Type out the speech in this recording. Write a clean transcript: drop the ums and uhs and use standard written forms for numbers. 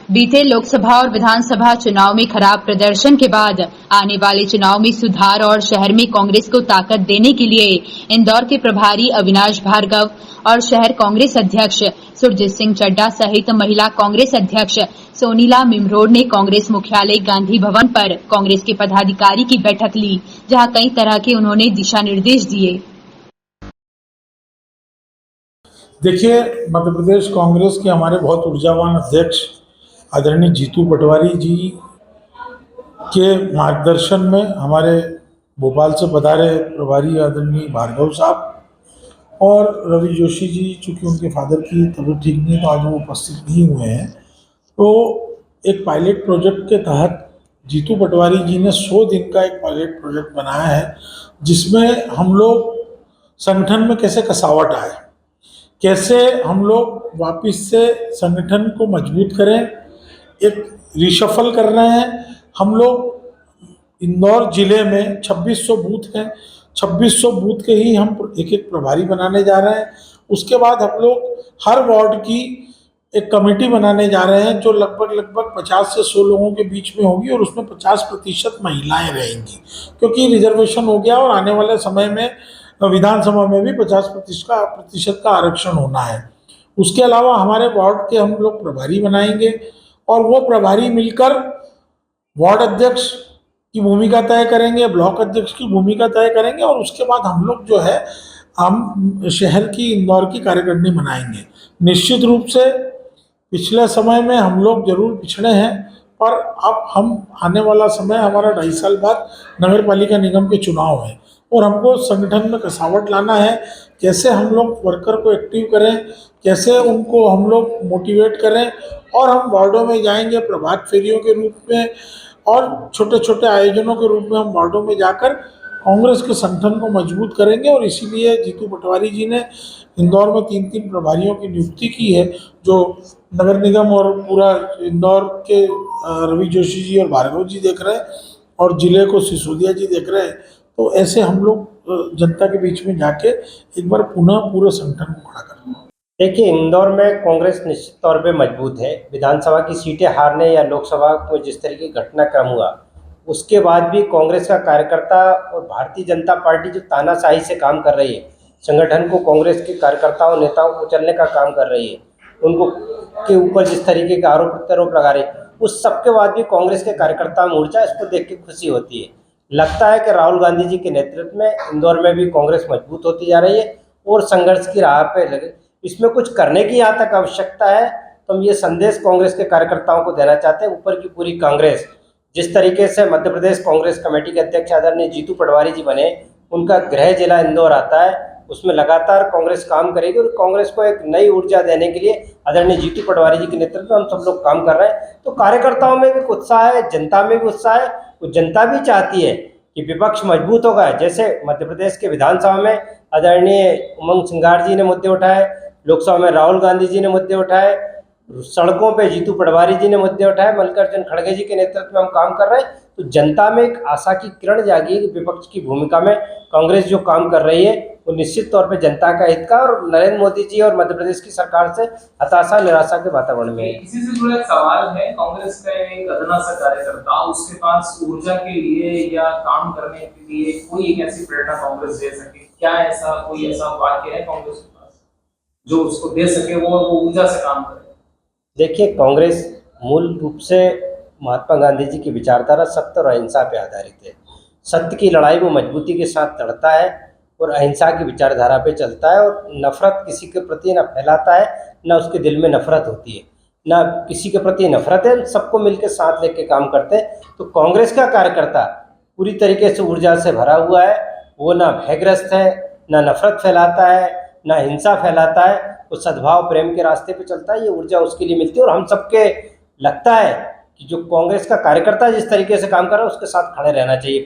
बीते लोकसभा और विधानसभा चुनाव में खराब प्रदर्शन के बाद आने वाले चुनाव में सुधार और शहर में कांग्रेस को ताकत देने के लिए इंदौर के प्रभारी अविनाश भार्गव और शहर कांग्रेस अध्यक्ष सुरजीत सिंह चड्डा सहित महिला कांग्रेस अध्यक्ष सोनीला मिमरोड ने कांग्रेस मुख्यालय गांधी भवन पर कांग्रेस के पदाधिकारी की बैठक ली, जहां कई तरह के उन्होंने दिशा निर्देश दिए। देखिए, मध्य प्रदेश कांग्रेस के हमारे बहुत ऊर्जावान अध्यक्ष आदरणीय जीतू पटवारी जी के मार्गदर्शन में हमारे भोपाल से पधारे प्रभारी आदरणीय भार्गव साहब और रवि जोशी जी, चूँकि उनके फादर की तबीयत ठीक नहीं तो आज वो उपस्थित नहीं हुए हैं, तो एक पायलट प्रोजेक्ट के तहत जीतू पटवारी जी ने 100 दिन का एक पायलट प्रोजेक्ट बनाया है, जिसमें हम लोग संगठन में कैसे कसावट आए, कैसे हम लोग वापस से संगठन को मजबूत करें, एक रिशफल कर रहे हैं। हम लोग इंदौर जिले में 2600 बूथ हैं, 2600 बूथ के ही हम एक एक प्रभारी बनाने जा रहे हैं। उसके बाद हम लोग हर वार्ड की एक कमेटी बनाने जा रहे हैं, जो लगभग 50 से 100 लोगों के बीच में होगी और उसमें 50% महिलाएं रहेंगी, क्योंकि रिजर्वेशन हो गया और आने वाले समय में विधानसभा में भी 50% का आरक्षण होना है। उसके अलावा हमारे वार्ड के हम लोग प्रभारी बनाएंगे और वो प्रभारी मिलकर वार्ड अध्यक्ष की भूमिका तय करेंगे, ब्लॉक अध्यक्ष की भूमिका तय करेंगे और उसके बाद हम लोग जो है हम शहर की इंदौर की कार्यकारिणी बनाएंगे। निश्चित रूप से पिछले समय में हम लोग जरूर पिछड़े हैं, पर अब हम आने वाला समय हमारा 2.5 साल बाद नगर पालिका निगम के चुनाव है और हमको संगठन में कसावट लाना है। कैसे हम लोग वर्कर को एक्टिव करें, कैसे उनको हम लोग मोटिवेट करें और हम वार्डों में जाएंगे प्रभात फेरियों के रूप में और छोटे छोटे आयोजनों के रूप में हम वार्डों में जाकर कांग्रेस के संगठन को मजबूत करेंगे। और इसीलिए जीतू पटवारी जी ने इंदौर में 3 प्रभारियों की नियुक्ति की है, जो नगर निगम और पूरा इंदौर के रवि जोशी जी और भार्गव जी देख रहे हैं और जिले को सिसोदिया जी देख रहे हैं। तो ऐसे हम लोग जनता के बीच में जाके एक बार पुनः पूरे संगठन को खड़ा करेंगे। देखिए, इंदौर में कांग्रेस निश्चित तौर पे मजबूत है। विधानसभा की सीटें हारने या लोकसभा में जिस तरह का घटनाक्रम हुआ, उसके बाद भी कांग्रेस का कार्यकर्ता और भारतीय जनता पार्टी जो तानाशाही से काम कर रही है, संगठन को कांग्रेस के कार्यकर्ताओं नेताओं को चलने का काम कर रही है, उनको के ऊपर जिस तरीके के आरोप प्रत्यारोप लगा रही है, उस सबके बाद भी कांग्रेस के कार्यकर्ता में ऊर्जा, इसको देख के खुशी होती है। लगता है कि राहुल गांधी जी के नेतृत्व में इंदौर में भी कांग्रेस मजबूत होती जा रही है और संघर्ष की राह पे लगे। इसमें कुछ करने की यहाँ तक आवश्यकता है, तो हम ये संदेश कांग्रेस के कार्यकर्ताओं को देना चाहते हैं। ऊपर की पूरी कांग्रेस जिस तरीके से मध्य प्रदेश कांग्रेस कमेटी के अध्यक्ष आदरणीय जीतू पटवारी जी बने, उनका गृह जिला इंदौर आता है, उसमें लगातार कांग्रेस काम करेगी और कांग्रेस को एक नई ऊर्जा देने के लिए आदरणीय जीतू पटवारी जी के नेतृत्व में हम सब लोग काम कर रहे हैं। तो कार्यकर्ताओं में भी उत्साह है, जनता में भी उत्साह है। तो जनता भी चाहती है कि विपक्ष मजबूत होगा। जैसे मध्य प्रदेश के विधानसभा में आदरणीय उमंग सिंगार जी ने मुद्दे उठाए, लोकसभा में राहुल गांधी जी ने मुद्दे उठाए, सड़कों पे जीतू पटवारी जी ने मुद्दे उठाए, मल्लिकार्जुन खड़गे जी के नेतृत्व में हम काम कर रहे हैं। तो जनता में एक आशा की किरण जागी कि विपक्ष की भूमिका में कांग्रेस जो काम कर रही है वो निश्चित तौर पे जनता का हित का और नरेंद्र मोदी जी और मध्य प्रदेश की सरकार से हताशा निराशा के वातावरण में है। इसी से जुड़ा एक सवाल है, कांग्रेस का एक अदना सा कार्यकर्ता, उसके पास ऊर्जा के लिए या काम करने के लिए कोई एक ऐसी प्रेरणा कांग्रेस दे सके? क्या ऐसा कोई ऐसा वाक्य है कांग्रेस के पास जो उसको दे सके, वो ऊर्जा से काम करे? देखिए, कांग्रेस मूल रूप से महात्मा गांधी जी की विचारधारा सत्य और अहिंसा पे आधारित है। सत्य की लड़ाई वो मजबूती के साथ लड़ता है और अहिंसा की विचारधारा पे चलता है और नफरत किसी के प्रति न फैलाता है, न उसके दिल में नफरत होती है, न किसी के प्रति नफरत है। सबको मिलकर साथ लेके काम करते हैं। तो कांग्रेस का कार्यकर्ता पूरी तरीके से ऊर्जा से भरा हुआ है, वो ना भयग्रस्त है, ना नफरत फैलाता है, ना हिंसा फैलाता है, वो सद्भाव प्रेम के रास्ते पे चलता है। ये ऊर्जा उसके लिए मिलती है और हम सबके लगता है कि जो कांग्रेस का कार्यकर्ता जिस तरीके से काम कर रहा है उसके साथ खड़े रहना चाहिए।